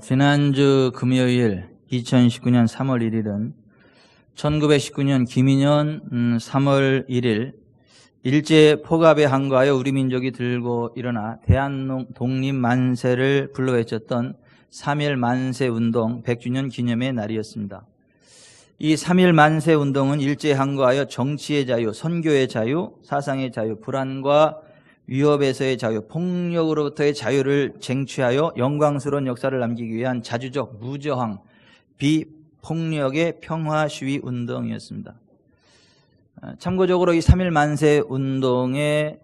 지난주 금요일 2019년 3월 1일은 1919년 김인현 3월 1일 일제 포갑에 항거하여 우리 민족이 들고 일어나 대한독립만세를 불러외쳤던 3.1 만세운동 100주년 기념의 날이었습니다. 이 3.1 만세운동은 일제에 항거하여 정치의 자유, 선교의 자유, 사상의 자유, 불안과 위협에서의 자유, 폭력으로부터의 자유를 쟁취하여 영광스러운 역사를 남기기 위한 자주적 무저항, 비폭력의 평화 시위 운동이었습니다. 참고적으로 이 3.1 만세 운동의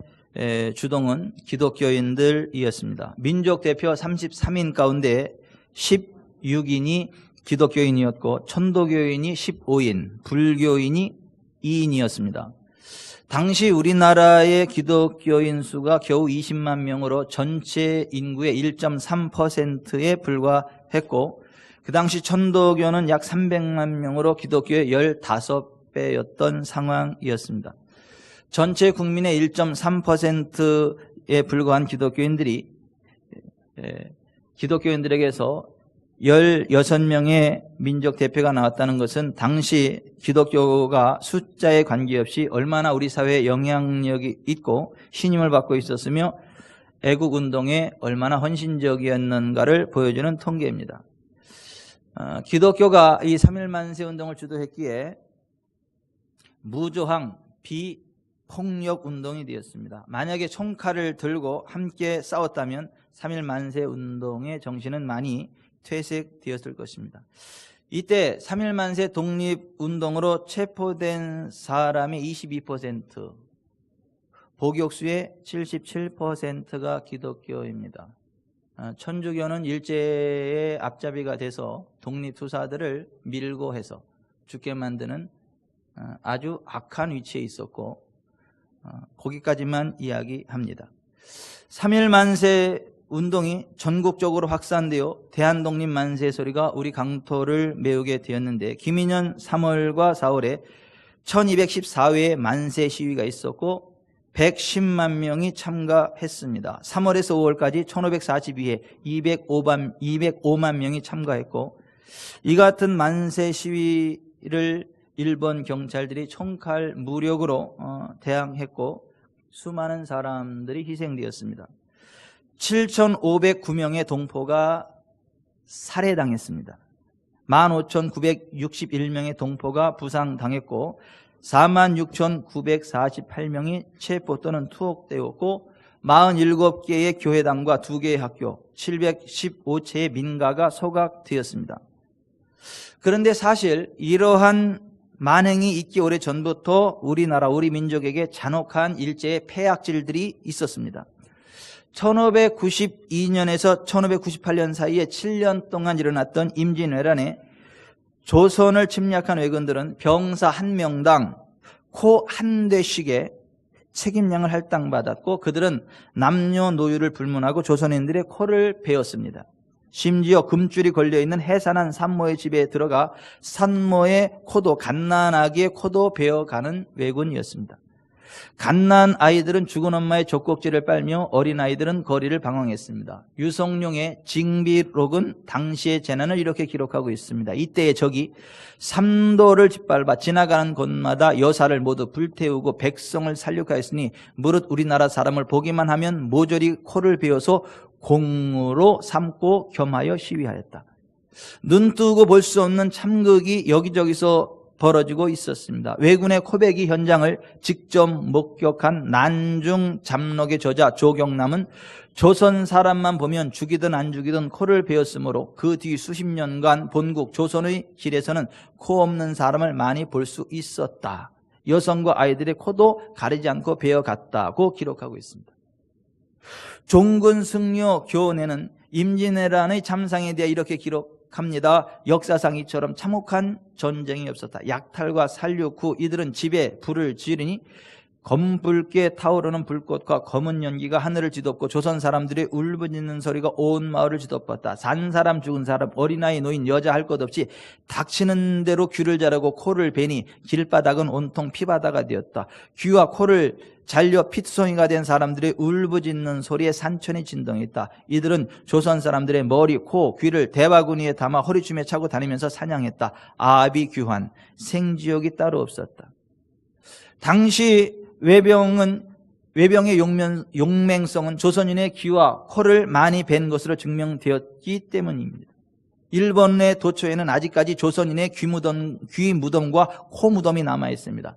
주동은 기독교인들이었습니다. 민족 대표 33인 가운데 16인이 기독교인이었고 천도교인이 15인, 불교인이 2인이었습니다. 당시 우리나라의 기독교인 수가 겨우 20만 명으로 전체 인구의 1.3%에 불과했고 그 당시 천도교는 약 300만 명으로 기독교의 15배였던 상황이었습니다. 전체 국민의 1.3%에 불과한 기독교인들이 기독교인들에게서 16명의 민족 대표가 나왔다는 것은 당시 기독교가 숫자에 관계없이 얼마나 우리 사회에 영향력이 있고 신임을 받고 있었으며 애국운동에 얼마나 헌신적이었는가를 보여주는 통계입니다. 기독교가 이 3.1 만세운동을 주도했기에 무저항, 비폭력 운동이 되었습니다. 만약에 총칼을 들고 함께 싸웠다면 3.1 만세운동의 정신은 많이 퇴색되었을 것입니다. 이때 3.1 만세 독립운동으로 체포된 사람의 22%, 복역수의 77%가 기독교입니다. 천주교는 일제의 앞잡이가 돼서 독립투사들을 밀고 해서 죽게 만드는 아주 악한 위치에 있었고 거기까지만 이야기합니다. 3.1 만세 운동이 전국적으로 확산되어 대한독립 만세 소리가 우리 강토를 메우게 되었는데 김인현 3월과 4월에 1214회의 만세 시위가 있었고 110만 명이 참가했습니다. 3월에서 5월까지 1542회 205만 명이 참가했고 이 같은 만세 시위를 일본 경찰들이 총칼 무력으로 대항했고 수많은 사람들이 희생되었습니다. 7,509명의 동포가 살해당했습니다. 15,961명의 동포가 부상당했고 46,948명이 체포 또는 투옥되었고 47개의 교회당과 2개의 학교, 715채의 민가가 소각되었습니다. 그런데 사실 이러한 만행이 있기 오래전부터 우리나라, 우리 민족에게 잔혹한 일제의 폐악질들이 있었습니다. 1592년에서 1598년 사이에 7년 동안 일어났던 임진왜란에 조선을 침략한 왜군들은 병사 1명당 코 1대씩의 책임량을 할당받았고 그들은 남녀노유를 불문하고 조선인들의 코를 베었습니다. 심지어 금줄이 걸려있는 해산한 산모의 집에 들어가 산모의 코도 갓난아기의 코도 베어가는 왜군이었습니다. 갓난 아이들은 죽은 엄마의 젖꼭지를 빨며 어린아이들은 거리를 방황했습니다. 유성룡의 징비록은 당시의 재난을 이렇게 기록하고 있습니다. 이때의 적이 삼도를 짓밟아 지나가는 곳마다 여사를 모두 불태우고 백성을 살육하였으니 무릇 우리나라 사람을 보기만 하면 모조리 코를 베어서 공으로 삼고 겸하여 시위하였다. 눈 뜨고 볼 수 없는 참극이 여기저기서 벌어지고 있었습니다. 왜군의 코베기 현장을 직접 목격한 난중 잡록의 저자 조경남은 조선 사람만 보면 죽이든 안 죽이든 코를 베었으므로 그 뒤 수십 년간 본국 조선의 길에서는 코 없는 사람을 많이 볼 수 있었다. 여성과 아이들의 코도 가리지 않고 베어갔다고 기록하고 있습니다. 종군 승려 교내는 임진왜란의 참상에 대해 이렇게 기록합니다. 역사상 이처럼 참혹한 전쟁이 없었다. 약탈과 살육 후 이들은 집에 불을 지르니 검붉게 타오르는 불꽃과 검은 연기가 하늘을 뒤덮고 조선 사람들의 울부짖는 소리가 온 마을을 뒤덮었다. 산 사람 죽은 사람 어린아이 노인 여자 할 것 없이 닥치는 대로 귀를 자르고 코를 베니 길바닥은 온통 피바다가 되었다. 귀와 코를 잘려 피투성이가 된 사람들의 울부짖는 소리에 산천이 진동했다. 이들은 조선 사람들의 머리, 코, 귀를 대바구니에 담아 허리춤에 차고 다니면서 사냥했다. 아비규환, 생지옥이 따로 없었다. 당시 외병의 용맹성은 조선인의 귀와 코를 많이 벤 것으로 증명되었기 때문입니다. 일본의 도처에는 아직까지 조선인의 귀 무덤과 코 무덤이 남아 있습니다.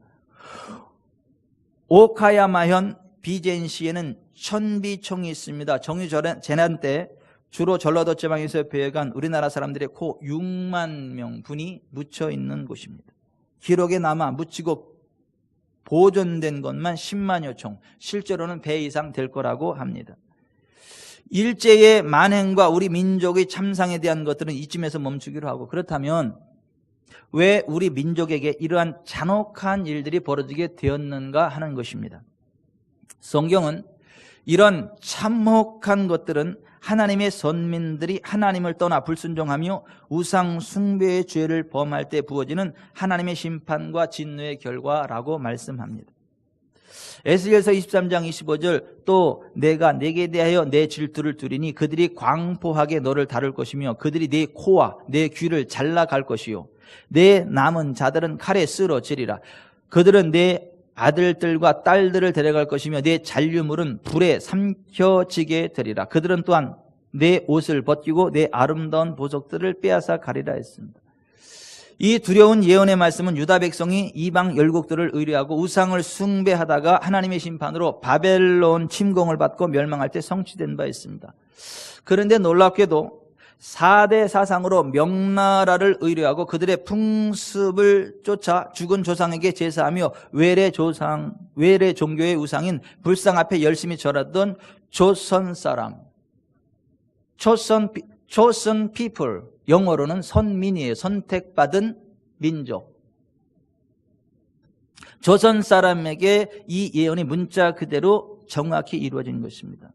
오카야마현 비젠시에는 천비총이 있습니다. 정유재난 때 주로 전라도 지방에서 배회간 우리나라 사람들의 코 6만 명분이 묻혀 있는 곳입니다. 기록에 남아 묻히고 보존된 것만 10만여 총, 실제로는 배 이상 될 거라고 합니다. 일제의 만행과 우리 민족의 참상에 대한 것들은 이쯤에서 멈추기로 하고, 그렇다면 왜 우리 민족에게 이러한 잔혹한 일들이 벌어지게 되었는가 하는 것입니다. 성경은 이런 참혹한 것들은 하나님의 선민들이 하나님을 떠나 불순종하며 우상 숭배의 죄를 범할 때 부어지는 하나님의 심판과 진노의 결과라고 말씀합니다. 에스겔서 23장 25절 또 내가 내게 대하여 내 질투를 두리니 그들이 광포하게 너를 다룰 것이며 그들이 내 코와 내 귀를 잘라갈 것이요 내 남은 자들은 칼에 쓰러지리라. 그들은 내 아들들과 딸들을 데려갈 것이며 내 잔류물은 불에 삼켜지게 되리라. 그들은 또한 내 옷을 벗기고 내 아름다운 보석들을 빼앗아 가리라 했습니다. 이 두려운 예언의 말씀은 유다 백성이 이방 열국들을 의뢰하고 우상을 숭배하다가 하나님의 심판으로 바벨론 침공을 받고 멸망할 때 성취된 바 있습니다. 그런데 놀랍게도 4대 사상으로 명나라를 의뢰하고 그들의 풍습을 쫓아 죽은 조상에게 제사하며 외래 종교의 우상인 불상 앞에 열심히 절하던 조선 사람, chosen people, 영어로는 선민이에요. 선택받은 민족. 조선 사람에게 이 예언이 문자 그대로 정확히 이루어진 것입니다.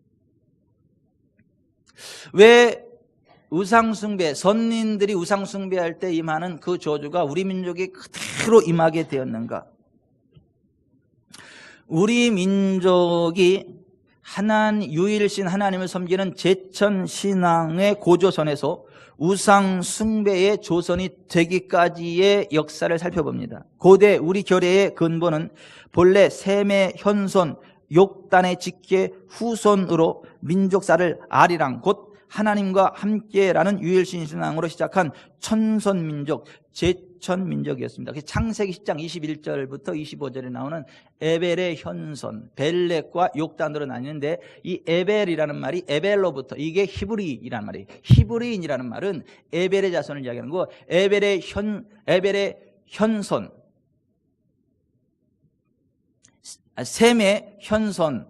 왜 우상숭배, 선민들이 우상숭배할 때 임하는 그 저주가 우리 민족에 그대로 임하게 되었는가? 우리 민족이 유일신 하나님을 섬기는 제천신앙의 고조선에서 우상숭배의 조선이 되기까지의 역사를 살펴봅니다. 고대 우리 결의의 근본은 본래 셈의 현손, 욕단의 직계 후손으로 민족사를 아리랑 곧 하나님과 함께라는 유일신 신앙으로 시작한 천선민족, 제천민족이었습니다. 창세기 10장 21절부터 25절에 나오는 에벨의 현손, 벨렉과 욕단으로 나뉘는데 이 에벨이라는 말이 에벨로부터, 이게 히브리이라는 말이에요. 히브리인이라는 말은 에벨의 자손을 이야기하는 거, 에벨의 현손, 셈의 현손,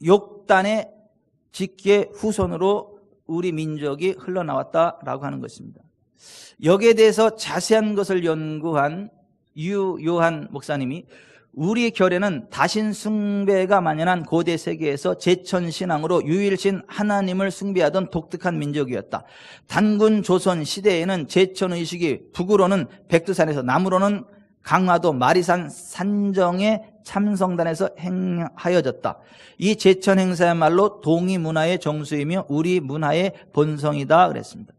욕단의 직계 후손으로 우리 민족이 흘러나왔다라고 하는 것입니다. 여기에 대해서 자세한 것을 연구한 유요한 목사님이 우리 결에는 다신 숭배가 만연한 고대 세계에서 제천신앙으로 유일신 하나님을 숭배하던 독특한 민족이었다. 단군 조선 시대에는 제천의식이 북으로는 백두산에서 남으로는 강화도 마리산 산정의 참성단에서 행하여졌다. 이 제천 행사야말로 동이 문화의 정수이며 우리 문화의 본성이다 그랬습니다.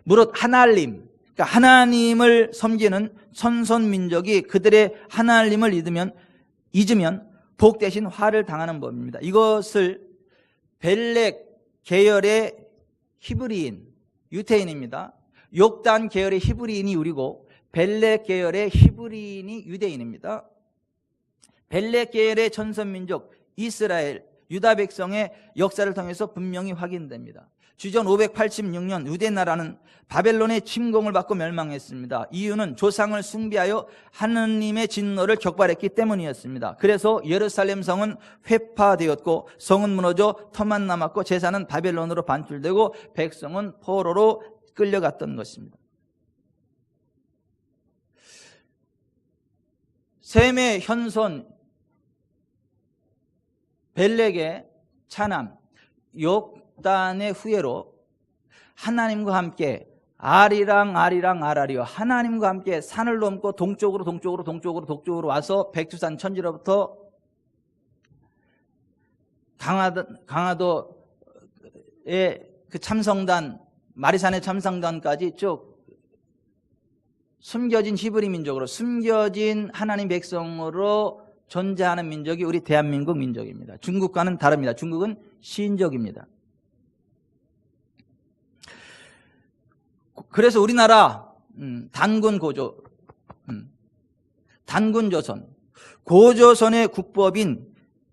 무릇 하나님, 그러니까 하나님을 섬기는 천선민족이 그들의 하나님을 잊으면 복 대신 화를 당하는 법입니다. 이것을 벨렉 계열의 히브리인, 유태인입니다. 욕단 계열의 히브리인이 우리고 벨렉 계열의 히브리인이 유대인입니다. 벨렉 계열의 천선민족 이스라엘, 유다 백성의 역사를 통해서 분명히 확인됩니다. 주전 586년 유대나라는 바벨론의 침공을 받고 멸망했습니다. 이유는 조상을 숭배하여 하느님의 진노를 격발했기 때문이었습니다. 그래서 예루살렘 성은 회파되었고 성은 무너져 터만 남았고 제사는 바벨론으로 반출되고 백성은 포로로 끌려갔던 것입니다. 셈의 현손 벨렉의 차남 욕단의 후예로 하나님과 함께 아리랑아리여 하나님과 함께 산을 넘고 동쪽으로 와서 백두산 천지로부터 강화도의 그 참성단 마리산의 참성단까지 쭉 숨겨진 히브리 민족으로 숨겨진 하나님 백성으로 존재하는 민족이 우리 대한민국 민족입니다. 중국과는 다릅니다. 중국은 신족입니다. 그래서 우리나라 단군 고조, 단군 조선, 고조선의 국법인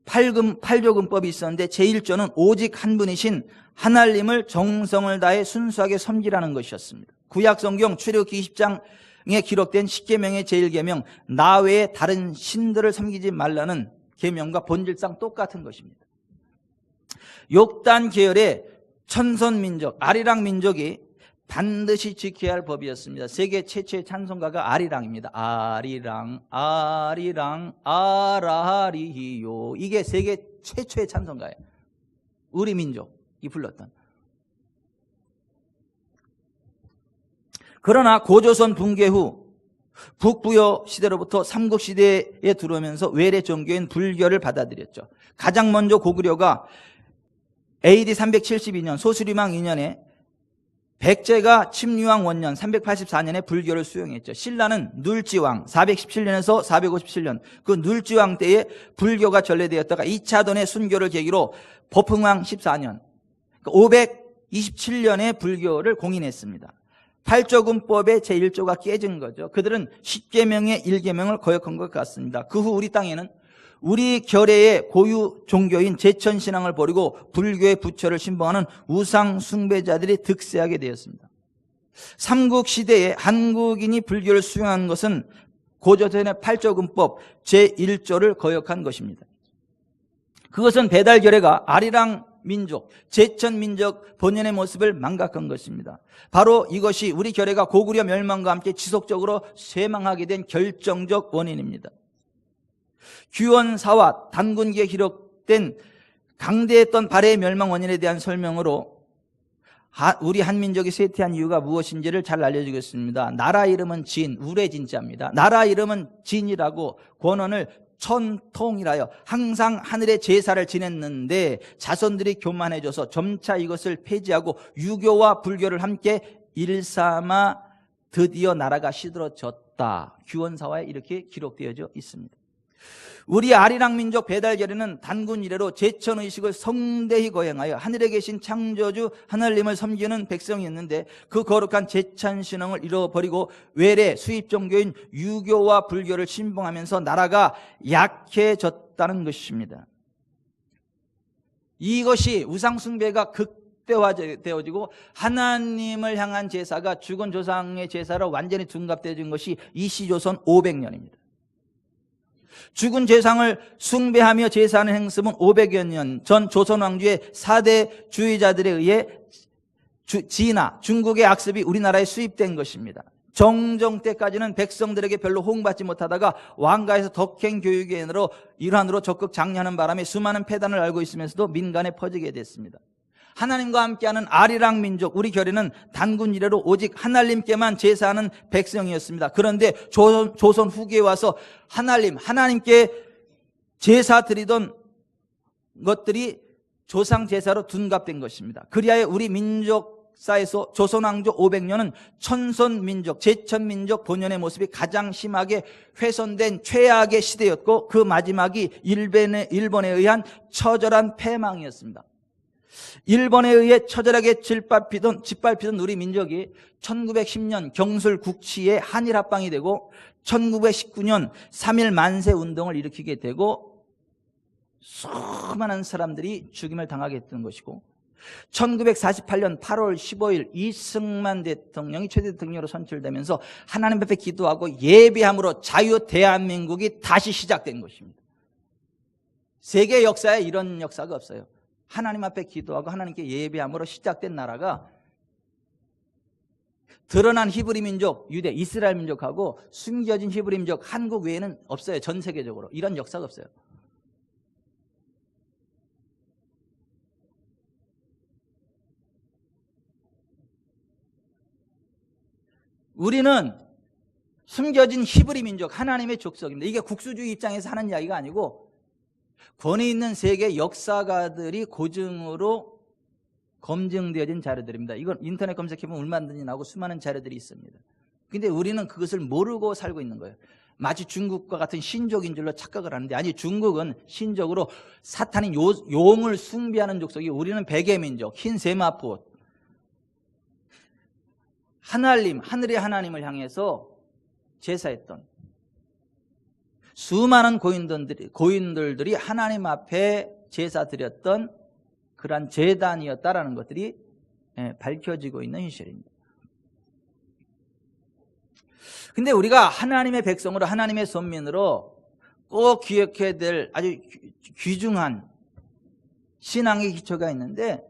팔조금법이 있었는데 제1조는 오직 한 분이신 하나님을 정성을 다해 순수하게 섬기라는 것이었습니다. 구약성경 출애굽기 20장에 기록된 10계명의 제1계명 나 외에 다른 신들을 섬기지 말라는 계명과 본질상 똑같은 것입니다. 욕단 계열의 천손민족 아리랑 민족이 반드시 지켜야 할 법이었습니다. 세계 최초의 찬송가가 아리랑입니다. 아리랑 아라리요, 이게 세계 최초의 찬송가예요. 우리 민족이 불렀던. 그러나 고조선 붕괴 후 북부여 시대로부터 삼국시대에 들어오면서 외래 종교인 불교를 받아들였죠. 가장 먼저 고구려가 AD 372년 소수리망 2년에 백제가 침류왕 원년 384년에 불교를 수용했죠. 신라는 눌지왕 417년에서 457년 그 눌지왕 때에 불교가 전래되었다가 2차 돈의 순교를 계기로 법흥왕 14년 527년에 불교를 공인했습니다. 팔조금법의 제1조가 깨진 거죠. 그들은 10계명의 1계명을 거역한 것 같습니다. 그 후 우리 땅에는 우리 결의의 고유 종교인 제천신앙을 버리고 불교의 부처를 신봉하는 우상 숭배자들이 득세하게 되었습니다. 삼국시대에 한국인이 불교를 수용한 것은 고조선의 팔조금법 제1조를 거역한 것입니다. 그것은 배달결의가 아리랑 민족, 제천민족 본연의 모습을 망각한 것입니다. 바로 이것이 우리 결의가 고구려 멸망과 함께 지속적으로 쇠망하게 된 결정적 원인입니다. 규원사와 단군기에 기록된 강대했던 발해의 멸망 원인에 대한 설명으로 우리 한민족이 쇠퇴한 이유가 무엇인지를 잘 알려주겠습니다. 나라 이름은 진, 우레진자입니다. 나라 이름은 진이라고 권원을 천통이라여 항상 하늘에 제사를 지냈는데 자손들이 교만해져서 점차 이것을 폐지하고 유교와 불교를 함께 일삼아 드디어 나라가 시들어졌다. 규원사화에 이렇게 기록되어져 있습니다. 우리 아리랑 민족 배달결의는 단군 이래로 제천의식을 성대히 거행하여 하늘에 계신 창조주 하나님을 섬기는 백성이었는데 그 거룩한 제천신앙을 잃어버리고 외래 수입종교인 유교와 불교를 신봉하면서 나라가 약해졌다는 것입니다. 이것이 우상숭배가 극대화되어지고 하나님을 향한 제사가 죽은 조상의 제사로 완전히 둔갑되어진 것이 이시조선 500년입니다. 죽은 제상을 숭배하며 제사하는 행습은 500여 년 전 조선 왕조의 4대 주의자들에 의해 진화, 중국의 악습이 우리나라에 수입된 것입니다. 정종 때까지는 백성들에게 별로 호응받지 못하다가 왕가에서 덕행 교육의 일환으로 적극 장려하는 바람에 수많은 폐단을 알고 있으면서도 민간에 퍼지게 됐습니다. 하나님과 함께하는 아리랑 민족 우리 결의는 단군 이래로 오직 하나님께만 제사하는 백성이었습니다. 그런데 조선 후기에 와서 하나님께 제사 드리던 것들이 조상 제사로 둔갑된 것입니다. 그리하여 우리 민족사에서 조선 왕조 500년은 천손 민족, 제천 민족 본연의 모습이 가장 심하게 훼손된 최악의 시대였고 그 마지막이 일본에 의한 처절한 패망이었습니다. 일본에 의해 처절하게 짓밟히던 우리 민족이 1910년 경술 국치에 한일 합방이 되고 1919년 3.1 만세 운동을 일으키게 되고 수많은 사람들이 죽임을 당하게 했던 것이고 1948년 8월 15일 이승만 대통령이 최대 대통령으로 선출되면서 하나님 앞에 기도하고 예배함으로 자유 대한민국이 다시 시작된 것입니다. 세계 역사에 이런 역사가 없어요. 하나님 앞에 기도하고 하나님께 예배함으로 시작된 나라가 드러난 히브리 민족, 유대, 이스라엘 민족하고 숨겨진 히브리 민족, 한국 외에는 없어요. 전 세계적으로. 이런 역사가 없어요. 우리는 숨겨진 히브리 민족, 하나님의 족속입니다. 이게 국수주의 입장에서 하는 이야기가 아니고 권위 있는 세계 역사가들이 고증으로 검증되어진 자료들입니다. 이건 인터넷 검색해보면 얼마든지 나오고 수많은 자료들이 있습니다. 근데 우리는 그것을 모르고 살고 있는 거예요. 마치 중국과 같은 신족인 줄로 착각을 하는데, 아니, 중국은 신적으로 사탄인 용을 숭배하는 족속이, 우리는 백의민족, 흰 세마포, 하늘의 하나님을 향해서 제사했던 수많은 고인들들이 하나님 앞에 제사 드렸던 그러한 제단이었다라는 것들이 밝혀지고 있는 현실입니다. 근데 우리가 하나님의 백성으로, 하나님의 선민으로 꼭 기억해야 될 아주 귀중한 신앙의 기초가 있는데,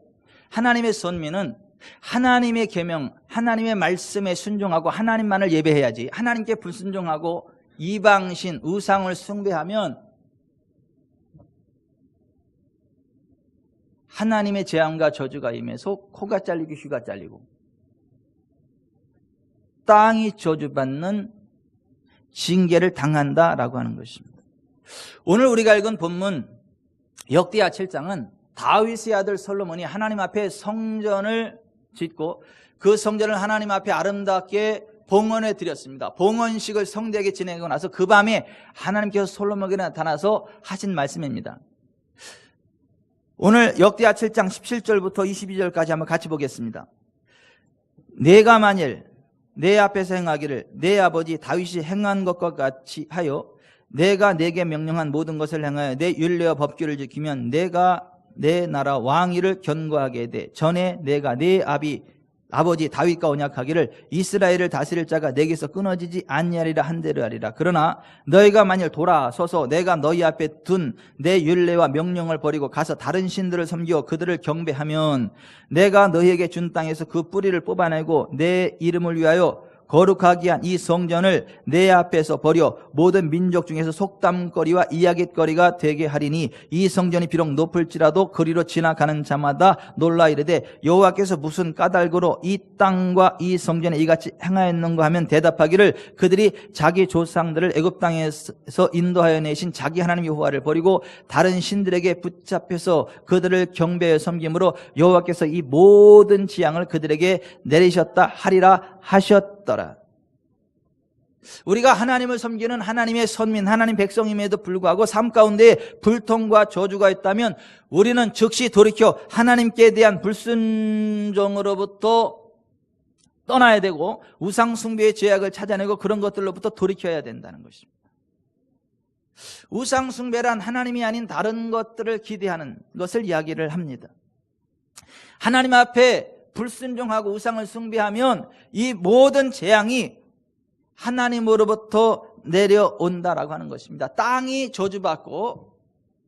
하나님의 선민은 하나님의 계명, 하나님의 말씀에 순종하고 하나님만을 예배해야지, 하나님께 불순종하고 이방신, 우상을 숭배하면 하나님의 재앙과 저주가 임해서 코가 잘리고 휘가 잘리고 땅이 저주받는 징계를 당한다라고 하는 것입니다. 오늘 우리가 읽은 본문 역대하 7장은 다윗의 아들 솔로몬이 하나님 앞에 성전을 짓고 그 성전을 하나님 앞에 아름답게 봉헌해 드렸습니다. 봉헌식을 성대하게 진행하고 나서 그 밤에 하나님께서 솔로몬에게 나타나서 하신 말씀입니다. 오늘 역대하 7장 17절부터 22절까지 한번 같이 보겠습니다. 내가 만일 내 앞에서 행하기를 내 아버지 다윗이 행한 것과 같이 하여 내가 내게 명령한 모든 것을 행하여 내 율례와 법규를 지키면 내가 내 나라 왕위를 견고하게 돼 전에 내가 내 아버지 다윗과 언약하기를 이스라엘을 다스릴 자가 내게서 끊어지지 아니하리라 한대로 하리라. 그러나 너희가 만일 돌아서서 내가 너희 앞에 둔 내 율례와 명령을 버리고 가서 다른 신들을 섬기고 그들을 경배하면 내가 너희에게 준 땅에서 그 뿌리를 뽑아내고 내 이름을 위하여 거룩하게 한 이 성전을 내 앞에서 버려 모든 민족 중에서 속담거리와 이야깃거리가 되게 하리니 이 성전이 비록 높을지라도 그리로 지나가는 자마다 놀라 이르되 여호와께서 무슨 까닭으로 이 땅과 이 성전에 이같이 행하였는가 하면 대답하기를 그들이 자기 조상들을 애굽 땅에서 인도하여 내신 자기 하나님 여호와를 버리고 다른 신들에게 붙잡혀서 그들을 경배하여 섬김으로 여호와께서 이 모든 재앙을 그들에게 내리셨다 하리라 하셨더라. 우리가 하나님을 섬기는 하나님의 선민, 하나님 백성임에도 불구하고 삶 가운데 불통과 저주가 있다면 우리는 즉시 돌이켜 하나님께 대한 불순종으로부터 떠나야 되고 우상 숭배의 죄악을 찾아내고 그런 것들로부터 돌이켜야 된다는 것입니다. 우상 숭배란 하나님이 아닌 다른 것들을 기대하는 것을 이야기를 합니다. 하나님 앞에 불순종하고 우상을 숭배하면 이 모든 재앙이 하나님으로부터 내려온다라고 하는 것입니다. 땅이 저주받고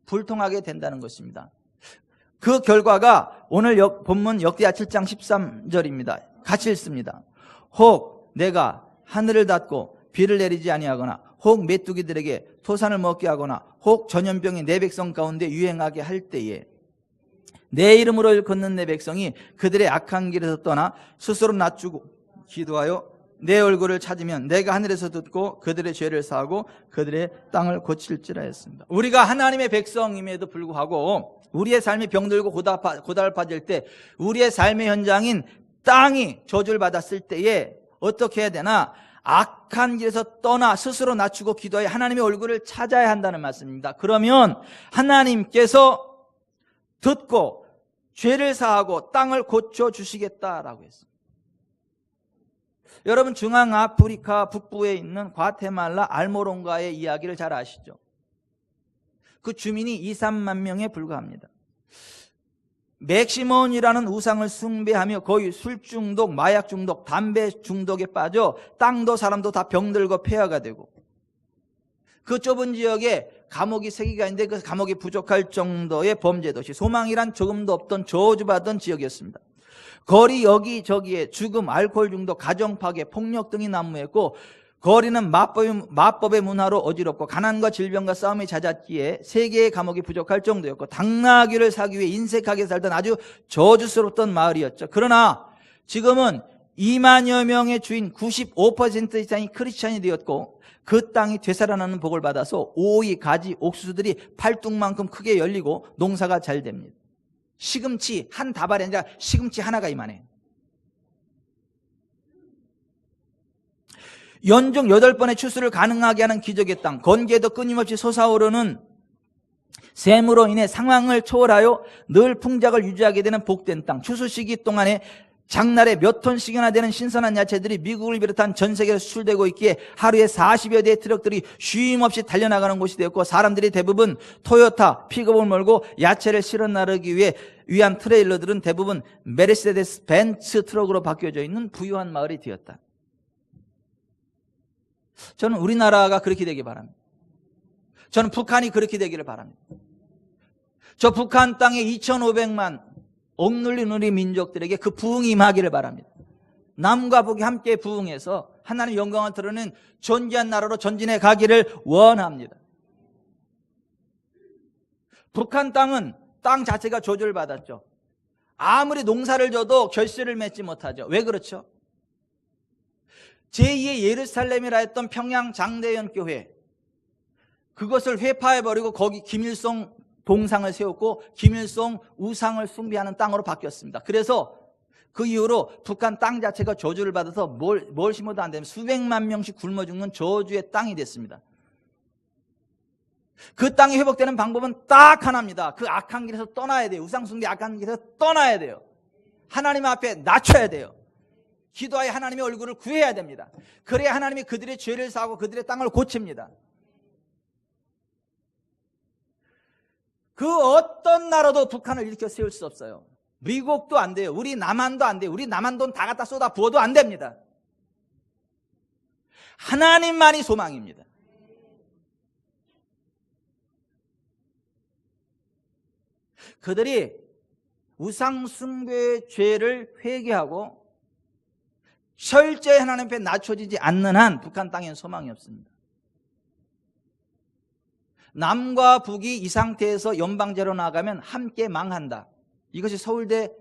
불통하게 된다는 것입니다. 그 결과가 오늘 본문 역대하 7장 13절입니다. 같이 읽습니다. 혹 내가 하늘을 닫고 비를 내리지 아니하거나 혹 메뚜기들에게 토산을 먹게 하거나 혹 전염병이 내 백성 가운데 유행하게 할 때에 내 이름으로 걷는 내 백성이 그들의 악한 길에서 떠나 스스로 낮추고 기도하여 내 얼굴을 찾으면 내가 하늘에서 듣고 그들의 죄를 사하고 그들의 땅을 고칠지라 했습니다. 우리가 하나님의 백성임에도 불구하고 우리의 삶이 병들고 고달파질 때 우리의 삶의 현장인 땅이 저주를 받았을 때에 어떻게 해야 되나? 악한 길에서 떠나 스스로 낮추고 기도하여 하나님의 얼굴을 찾아야 한다는 말씀입니다. 그러면 하나님께서 듣고 죄를 사하고 땅을 고쳐주시겠다라고 했습니다. 여러분 중앙아프리카 북부에 있는 과테말라 알모롱가의 이야기를 잘 아시죠? 그 주민이 2, 3만 명에 불과합니다. 맥시몬이라는 우상을 숭배하며 거의 술 중독, 마약 중독, 담배 중독에 빠져 땅도 사람도 다 병들고 폐허가 되고 그 좁은 지역에 감옥이 3개가 있는데 그 감옥이 부족할 정도의 범죄 도시, 소망이란 조금도 없던 저주받은 지역이었습니다. 거리 여기저기에 죽음, 알코올 중독, 가정 파괴, 폭력 등이 난무했고 거리는 마법의 문화로 어지럽고 가난과 질병과 싸움이 잦았기에 세계의 감옥이 부족할 정도였고 당나귀를 사기 위해 인색하게 살던 아주 저주스럽던 마을이었죠. 그러나 지금은 2만여 명의 주인 95% 이상이 크리스찬이 되었고 그 땅이 되살아나는 복을 받아서 오이, 가지, 옥수수들이 팔뚝만큼 크게 열리고 농사가 잘 됩니다. 시금치 한 다발이 아니라 시금치 하나가 이만해요. 연중 8번의 추수를 가능하게 하는 기적의 땅, 건기에도 끊임없이 솟아오르는 샘으로 인해 상황을 초월하여 늘 풍작을 유지하게 되는 복된 땅, 추수 시기 동안에 장날에 몇 톤씩이나 되는 신선한 야채들이 미국을 비롯한 전 세계로 수출되고 있기에 하루에 40여 대의 트럭들이 쉼없이 달려나가는 곳이 되었고 사람들이 대부분 토요타 픽업을 몰고 야채를 실어 나르기 위한 트레일러들은 대부분 메르세데스 벤츠 트럭으로 바뀌어져 있는 부유한 마을이 되었다. 저는 우리나라가 그렇게 되길 바랍니다. 저는 북한이 그렇게 되기를 바랍니다. 저 북한 땅에 2,500만 억눌린 우리 민족들에게 그 부흥이 임하기를 바랍니다. 남과 북이 함께 부흥해서 하나님의 영광을 드러내는 존귀한 나라로 전진해 가기를 원합니다. 북한 땅은 땅 자체가 저주를 받았죠. 아무리 농사를 져도 결실을 맺지 못하죠. 왜 그렇죠? 제2의 예루살렘이라 했던 평양 장대현 교회, 그것을 회파해버리고 거기 김일성 동상을 세웠고 김일성 우상을 숭배하는 땅으로 바뀌었습니다. 그래서 그 이후로 북한 땅 자체가 저주를 받아서 뭘 심어도 안 되면 수백만 명씩 굶어 죽는 저주의 땅이 됐습니다. 그 땅이 회복되는 방법은 딱 하나입니다. 그 악한 길에서 떠나야 돼요. 우상 숭배 악한 길에서 떠나야 돼요. 하나님 앞에 낮춰야 돼요. 기도하여 하나님의 얼굴을 구해야 됩니다. 그래야 하나님이 그들의 죄를 사하고 그들의 땅을 고칩니다. 그 어떤 나라도 북한을 일으켜 세울 수 없어요. 미국도 안 돼요. 우리 남한도 안 돼요. 우리 남한 돈 다 갖다 쏟아 부어도 안 됩니다. 하나님만이 소망입니다. 그들이 우상 숭배의 죄를 회개하고 철저히 하나님 앞에 낮춰지지 않는 한 북한 땅엔 소망이 없습니다. 남과 북이 이 상태에서 연방제로 나가면 함께 망한다. 이것이 서울대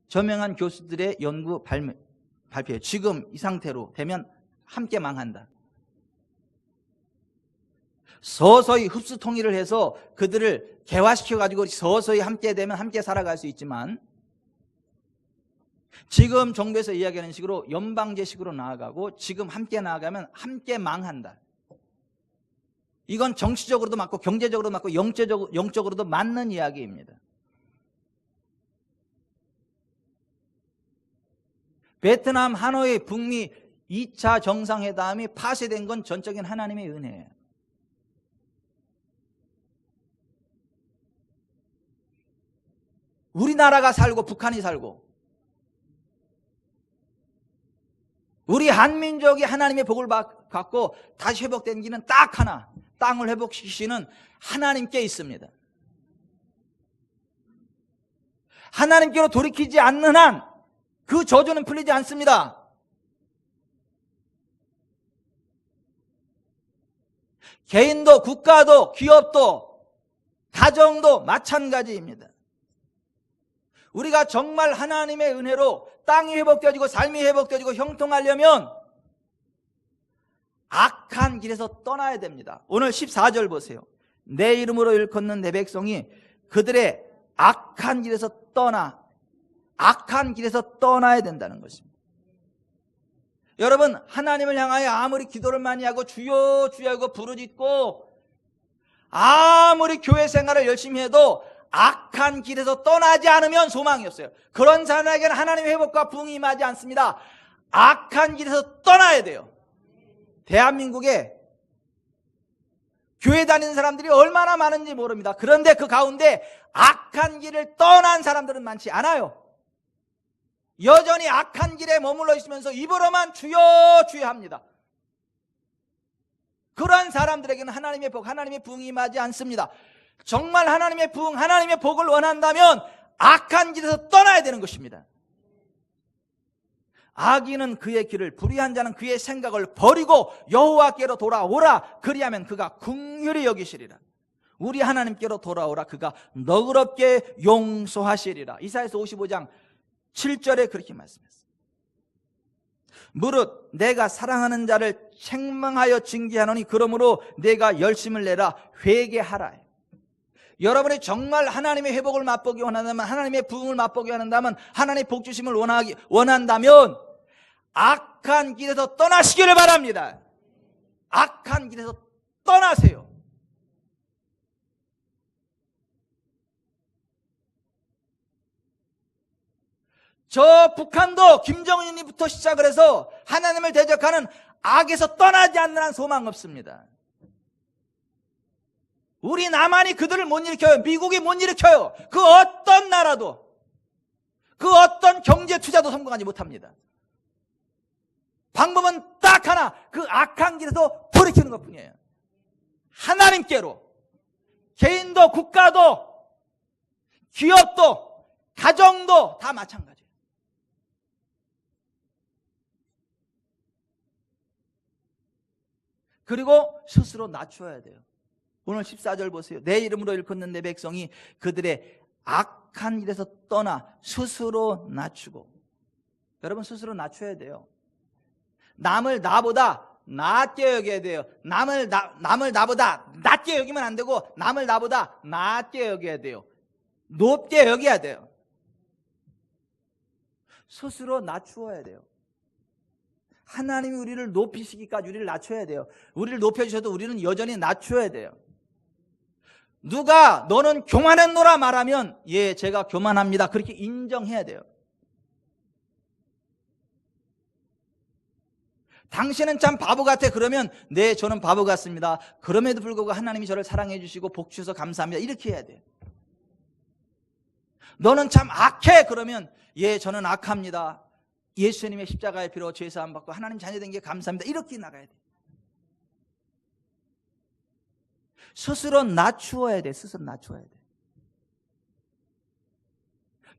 저명한 교수들의 연구 발표예요. 지금 이 상태로 되면 함께 망한다. 서서히 흡수 통일을 해서 그들을 개화시켜가지고 서서히 함께 되면 함께 살아갈 수 있지만 지금 정부에서 이야기하는 식으로 연방제식으로 나아가고 지금 함께 나아가면 함께 망한다. 이건 정치적으로도 맞고 경제적으로도 맞고 영적으로도 맞는 이야기입니다. 베트남 하노이 북미 2차 정상회담이 파쇄된 건 전적인 하나님의 은혜예요. 우리나라가 살고 북한이 살고 우리 한민족이 하나님의 복을 받고 다시 회복된 길은 딱 하나, 땅을 회복시키시는 하나님께 있습니다. 하나님께로 돌이키지 않는 한 그 저주는 풀리지 않습니다. 개인도 국가도 기업도 가정도 마찬가지입니다. 우리가 정말 하나님의 은혜로 땅이 회복되어지고 삶이 회복되어지고 형통하려면 악한 길에서 떠나야 됩니다. 오늘 14절 보세요. 내 이름으로 일컫는 내 백성이 그들의 악한 길에서 떠나야 된다는 것입니다. 여러분, 하나님을 향하여 아무리 기도를 많이 하고 주여 주여 하고 부르짖고 아무리 교회 생활을 열심히 해도 악한 길에서 떠나지 않으면 소망이 없어요. 그런 사람에게는 하나님의 회복과 부흥이 임하지 않습니다. 악한 길에서 떠나야 돼요. 대한민국에 교회 다니는 사람들이 얼마나 많은지 모릅니다. 그런데 그 가운데 악한 길을 떠난 사람들은 많지 않아요. 여전히 악한 길에 머물러 있으면서 입으로만 주여 주여 합니다. 그런 사람들에게는 하나님의 복, 하나님의 부흥이 임하지 않습니다. 정말 하나님의 부흥, 하나님의 복을 원한다면 악한 길에서 떠나야 되는 것입니다. 악인은 그의 길을, 불의한 자는 그의 생각을 버리고 여호와께로 돌아오라. 그리하면 그가 긍휼히 여기시리라. 우리 하나님께로 돌아오라. 그가 너그럽게 용서하시리라. 이사야서 55장 7절에 그렇게 말씀했어요. 무릇 내가 사랑하는 자를 책망하여 징계하노니 그러므로 내가 열심을 내라. 회개하라. 여러분이 정말 하나님의 회복을 맛보기 원한다면, 하나님의 부흥을 맛보기 원한다면, 하나님의 복주심을 원한다면 악한 길에서 떠나시기를 바랍니다. 악한 길에서 떠나세요. 저 북한도 김정은이부터 시작을 해서 하나님을 대적하는 악에서 떠나지 않는 한 소망 없습니다. 우리 남한이 그들을 못 일으켜요. 미국이 못 일으켜요. 그 어떤 나라도, 그 어떤 경제 투자도 성공하지 못합니다. 방법은 딱 하나, 그 악한 길에서 돌이키는 것 뿐이에요. 하나님께로. 개인도 국가도 기업도 가정도 다 마찬가지예요. 그리고 스스로 낮춰야 돼요. 오늘 14절 보세요. 내 이름으로 일컫는 내 백성이 그들의 악한 일에서 떠나 스스로 낮추고. 여러분, 스스로 낮춰야 돼요. 남을 나보다 낮게 여겨야 돼요. 남을 나보다 낮게 여기면 안 되고, 남을 나보다 낮게 여겨야 돼요. 높게 여겨야 돼요. 스스로 낮추어야 돼요. 하나님이 우리를 높이시기까지 우리를 낮춰야 돼요. 우리를 높여주셔도 우리는 여전히 낮춰야 돼요. 누가 너는 교만했노라 말하면, 예, 제가 교만합니다, 그렇게 인정해야 돼요. 당신은 참 바보 같아 그러면, 네, 저는 바보 같습니다. 그럼에도 불구하고 하나님이 저를 사랑해 주시고 복 주셔서 감사합니다, 이렇게 해야 돼요. 너는 참 악해 그러면, 예, 저는 악합니다. 예수님의 십자가의 피로 죄사함 받고 하나님 자녀된 게 감사합니다, 이렇게 나가야 돼요. 스스로 낮추어야 돼. 스스로 낮추어야 돼.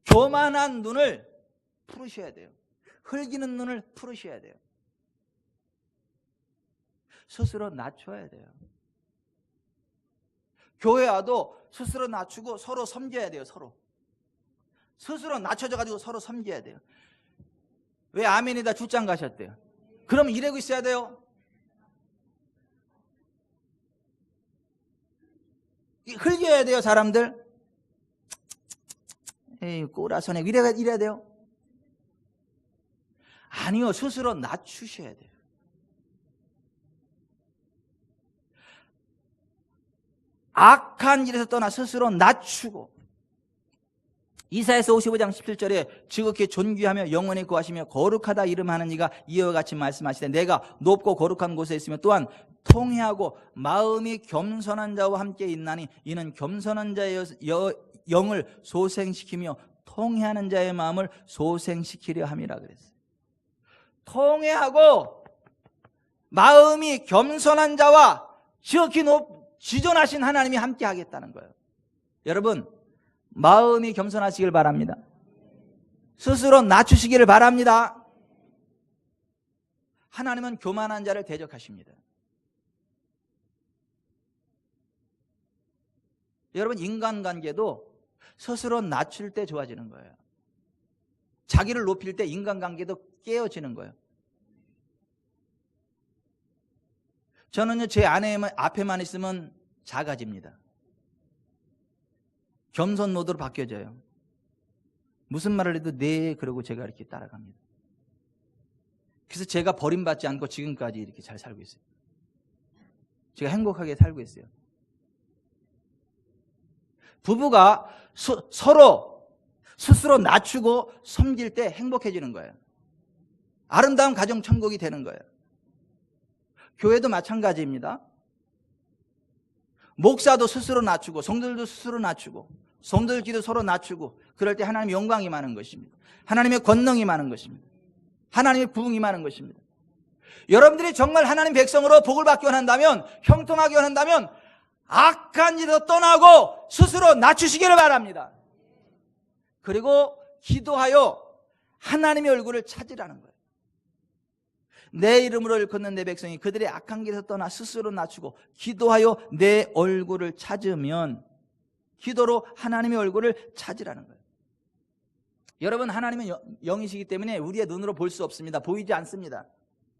교만한 눈을 풀으셔야 돼요. 흘기는 눈을 풀으셔야 돼요. 스스로 낮춰야 돼요. 교회 와도 스스로 낮추고 서로 섬겨야 돼요. 서로 스스로 낮춰져 가지고 서로 섬겨야 돼요. 왜 아멘이다 출장 가셨대요? 그럼 이러고 있어야 돼요. 흘겨야 돼요. 사람들 에이 꼬라서네 이래야 돼요? 아니요, 스스로 낮추셔야 돼요. 악한 일에서 떠나 스스로 낮추고. 이사야서 55장 17절에 지극히 존귀하며 영원히 구하시며 거룩하다 이름하는 이가 이와 같이 말씀하시되 내가 높고 거룩한 곳에 있으며 또한 통회하고 마음이 겸손한 자와 함께 있나니 이는 겸손한 자의 영을 소생시키며 통회하는 자의 마음을 소생시키려 함이라 그랬어요. 통회하고 마음이 겸손한 자와 지극히 지존하신 하나님이 함께 하겠다는 거예요. 여러분, 마음이 겸손하시길 바랍니다. 스스로 낮추시기를 바랍니다. 하나님은 교만한 자를 대적하십니다. 여러분, 인간관계도 스스로 낮출 때 좋아지는 거예요. 자기를 높일 때 인간관계도 깨어지는 거예요. 저는요, 제 아내 앞에만 있으면 작아집니다. 겸손 모드로 바뀌어져요. 무슨 말을 해도 네 그러고 제가 이렇게 따라갑니다. 그래서 제가 버림받지 않고 지금까지 이렇게 잘 살고 있어요. 제가 행복하게 살고 있어요. 부부가 서로 스스로 낮추고 섬길 때 행복해지는 거예요. 아름다운 가정 천국이 되는 거예요. 교회도 마찬가지입니다. 목사도 스스로 낮추고 성도들도 스스로 낮추고 성도들끼리도 서로 낮추고 그럴 때 하나님의 영광이 많은 것입니다. 하나님의 권능이 많은 것입니다. 하나님의 부흥이 많은 것입니다. 여러분들이 정말 하나님 백성으로 복을 받기 원한다면, 형통하기 원한다면 악한 일에서 떠나고 스스로 낮추시기를 바랍니다. 그리고 기도하여 하나님의 얼굴을 찾으라는 거예요. 내 이름으로 일컫는 내 백성이 그들의 악한 길에서 떠나 스스로 낮추고 기도하여 내 얼굴을 찾으면, 기도로 하나님의 얼굴을 찾으라는 거예요. 여러분, 하나님은 영이시기 때문에 우리의 눈으로 볼 수 없습니다. 보이지 않습니다.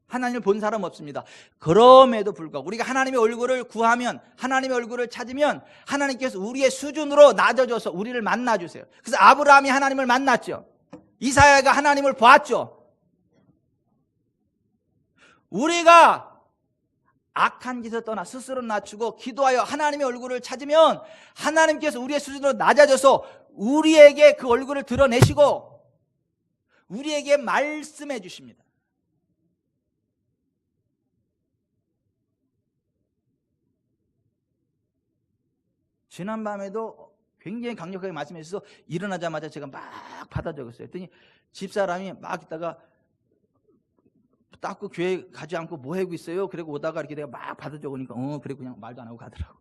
하나님을 본 사람 없습니다. 그럼에도 불구하고 우리가 하나님의 얼굴을 구하면, 하나님의 얼굴을 찾으면 하나님께서 우리의 수준으로 낮아져서 우리를 만나주세요. 그래서 아브라함이 하나님을 만났죠. 이사야가 하나님을 봤죠. 우리가 악한 길에서 떠나 스스로 낮추고 기도하여 하나님의 얼굴을 찾으면 하나님께서 우리의 수준으로 낮아져서 우리에게 그 얼굴을 드러내시고 우리에게 말씀해 주십니다. 지난밤에도 굉장히 강력하게 말씀해 주셔서 일어나자마자 제가 막 받아 적었어요. 했더니 집사람이 막 있다가 딱 그 교회 가지 않고 뭐 하고 있어요? 그리고 오다가 이렇게 내가 막 받아 적으니까 그래 그냥 말도 안 하고 가더라고.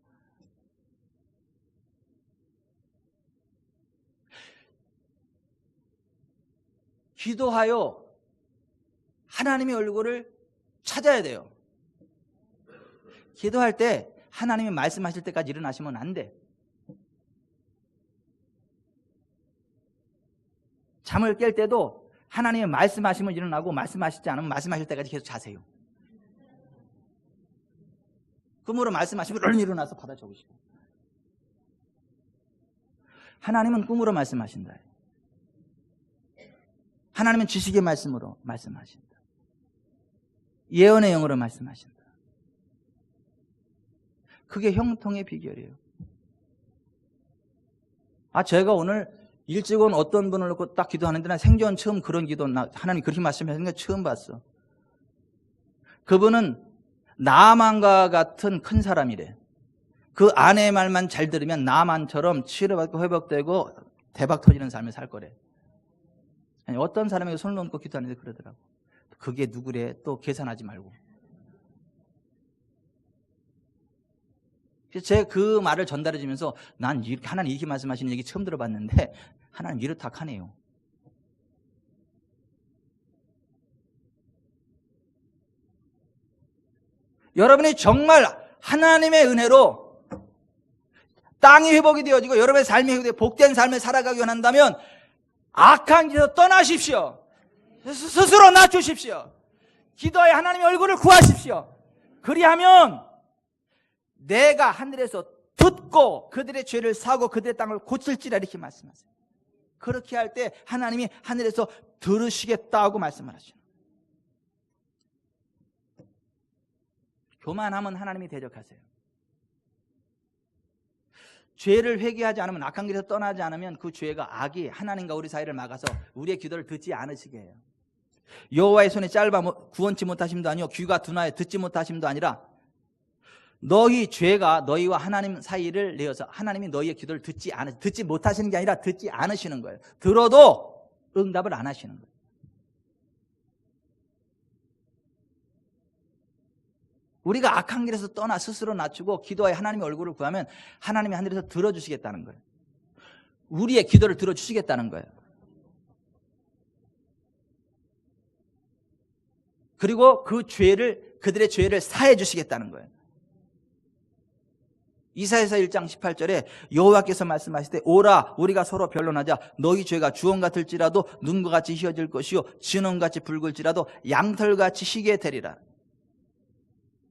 기도하여 하나님의 얼굴을 찾아야 돼요. 기도할 때 하나님이 말씀하실 때까지 일어나시면 안 돼. 잠을 깰 때도 하나님이 말씀하시면 일어나고 말씀하시지 않으면 말씀하실 때까지 계속 자세요. 꿈으로 말씀하시면 얼른 일어나서 받아 적으시고. 하나님은 꿈으로 말씀하신다. 하나님은 지식의 말씀으로 말씀하신다. 예언의 영으로 말씀하신다. 그게 형통의 비결이에요. 제가 오늘 일찍 온 어떤 분을 놓고 딱 기도하는데 난 생전 처음 그런 기도, 하나님 그렇게 말씀하시는 거 처음 봤어. 그분은 나만과 같은 큰 사람이래. 그 아내의 말만 잘 들으면 나만처럼 치료받고 회복되고 대박 터지는 삶을 살 거래. 아니, 어떤 사람에게 손을 얹고 기도하는데 그러더라고. 그게 누구래? 또 계산하지 말고. 그래서 제가 그 말을 전달해 주면서 난 이렇게 하나님 이렇게 말씀하시는 얘기 처음 들어봤는데 하나님 이렇다 하네요. 여러분이 정말 하나님의 은혜로 땅이 회복이 되어지고 여러분의 삶이 회복되어 복된 삶을 살아가기 원한다면 악한 길에서 떠나십시오. 스스로 낮추십시오. 기도하여 하나님의 얼굴을 구하십시오. 그리하면 내가 하늘에서 듣고 그들의 죄를 사고 그들의 땅을 고칠지라 이렇게 말씀하세요. 그렇게 할 때 하나님이 하늘에서 들으시겠다고 말씀을 하시죠. 교만하면 하나님이 대적하세요. 죄를 회개하지 않으면, 악한 길에서 떠나지 않으면 그 죄가, 악이 하나님과 우리 사이를 막아서 우리의 기도를 듣지 않으시게 해요. 여호와의 손이 짧아 구원치 못하심도 아니요 귀가 둔하여 듣지 못하심도 아니라 너희 죄가 너희와 하나님 사이를 내어서 하나님이 너희의 기도를 듣지 못하시는 게 아니라 듣지 않으시는 거예요. 들어도 응답을 안 하시는 거예요. 우리가 악한 길에서 떠나 스스로 낮추고 기도하여 하나님의 얼굴을 구하면 하나님이 하늘에서 들어주시겠다는 거예요. 우리의 기도를 들어주시겠다는 거예요. 그리고 그들의 죄를 사해 주시겠다는 거예요. 이사야서 1장 18절에 여호와께서 말씀하실 때 오라 우리가 서로 변론하자. 너희 죄가 주홍 같을지라도 눈과 같이 희어질 것이요 진홍같이 붉을지라도 양털같이 희게 되리라.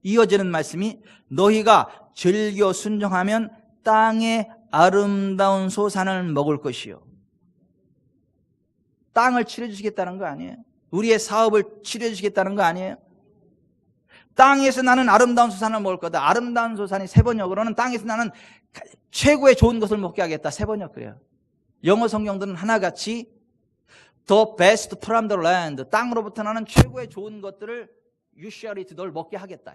이어지는 말씀이 너희가 즐겨 순종하면 땅의 아름다운 소산을 먹을 것이요. 땅을 치료해 주시겠다는 거 아니에요? 우리의 사업을 치료해 주시겠다는 거 아니에요? 땅에서 나는 아름다운 소산을 먹을 거다. 아름다운 소산이 세번역으로는 땅에서 나는 최고의 좋은 것을 먹게 하겠다. 세번역 그래요. 영어 성경들은 하나같이 The best from the land, 땅으로부터 나는 최고의 좋은 것들을 You shall eat, 널 먹게 하겠다.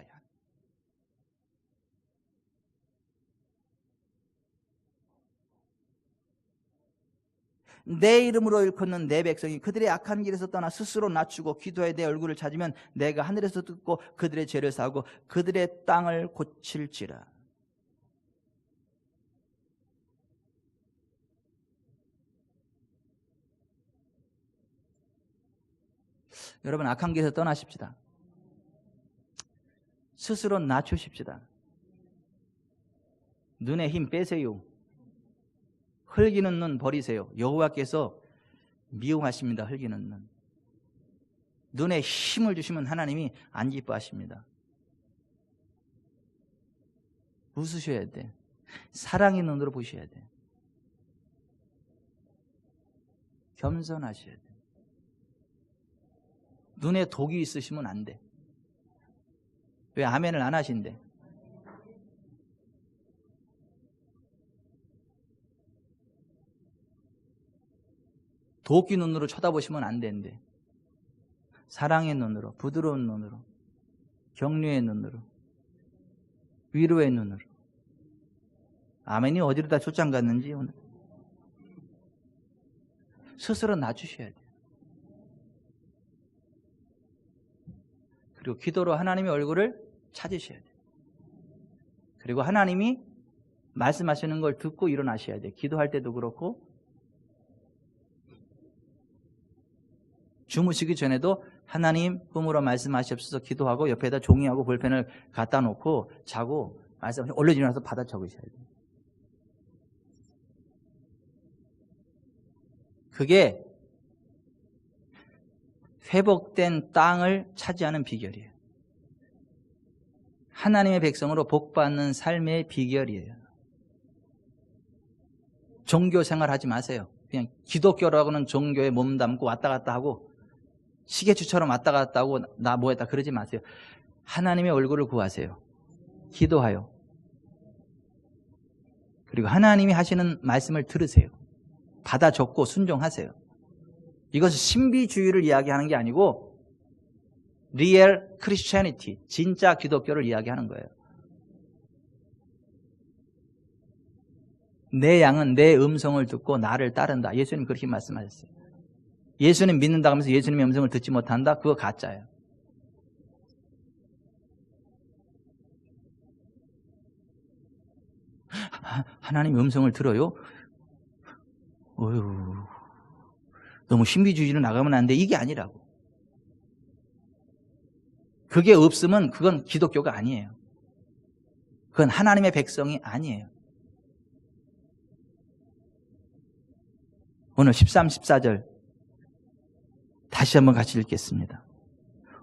내 이름으로 일컫는 내 백성이 그들의 악한 길에서 떠나 스스로 낮추고 기도해 내 얼굴을 찾으면 내가 하늘에서 듣고 그들의 죄를 사하고 그들의 땅을 고칠지라. 여러분, 악한 길에서 떠나십시다. 스스로 낮추십시다. 눈에 힘 빼세요. 흘기는 눈 버리세요. 여호와께서 미워하십니다. 흘기는 눈. 눈에 힘을 주시면 하나님이 안 기뻐하십니다. 웃으셔야 돼. 사랑의 눈으로 보셔야 돼. 겸손하셔야 돼. 눈에 독이 있으시면 안 돼. 왜 아멘을 안 하신대? 도끼 눈으로 쳐다보시면 안 된대. 사랑의 눈으로, 부드러운 눈으로, 격려의 눈으로, 위로의 눈으로. 아멘이 어디로 다 출장 갔는지 오늘. 스스로 낮추셔야 돼요. 그리고 기도로 하나님의 얼굴을 찾으셔야 돼요. 그리고 하나님이 말씀하시는 걸 듣고 일어나셔야 돼요. 기도할 때도 그렇고 주무시기 전에도 하나님 꿈으로 말씀하시옵소서 기도하고 옆에다 종이하고 볼펜을 갖다 놓고 자고 말씀하시면 얼른 일어나서 받아 적으셔야 돼요. 그게 회복된 땅을 차지하는 비결이에요. 하나님의 백성으로 복받는 삶의 비결이에요. 종교 생활하지 마세요. 그냥 기독교라고는 종교에 몸담고 왔다 갔다 하고 시계추처럼 왔다 갔다 하고 나 뭐했다 그러지 마세요. 하나님의 얼굴을 구하세요. 기도하여. 그리고 하나님이 하시는 말씀을 들으세요. 받아 적고 순종하세요. 이것은 신비주의를 이야기하는 게 아니고 리얼 크리스천리티, 진짜 기독교를 이야기하는 거예요. 내 양은 내 음성을 듣고 나를 따른다. 예수님 그렇게 말씀하셨어요. 예수님 믿는다 하면서 예수님의 음성을 듣지 못한다? 그거 가짜예요. 하나님 음성을 들어요? 어휴, 너무 신비주의로 나가면 안 돼. 이게 아니라고. 그게 없으면 그건 기독교가 아니에요. 그건 하나님의 백성이 아니에요. 오늘 13, 14절 다시 한번 같이 읽겠습니다.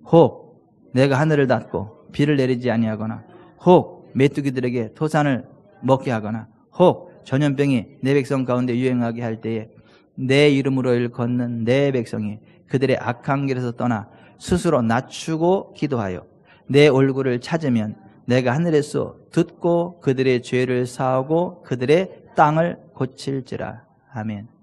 혹 내가 하늘을 닫고 비를 내리지 아니하거나 혹 메뚜기들에게 토산을 먹게 하거나 혹 전염병이 내 백성 가운데 유행하게 할 때에 내 이름으로 일 걷는 내 백성이 그들의 악한 길에서 떠나 스스로 낮추고 기도하여 내 얼굴을 찾으면 내가 하늘에서 듣고 그들의 죄를 사하고 그들의 땅을 고칠지라. 아멘.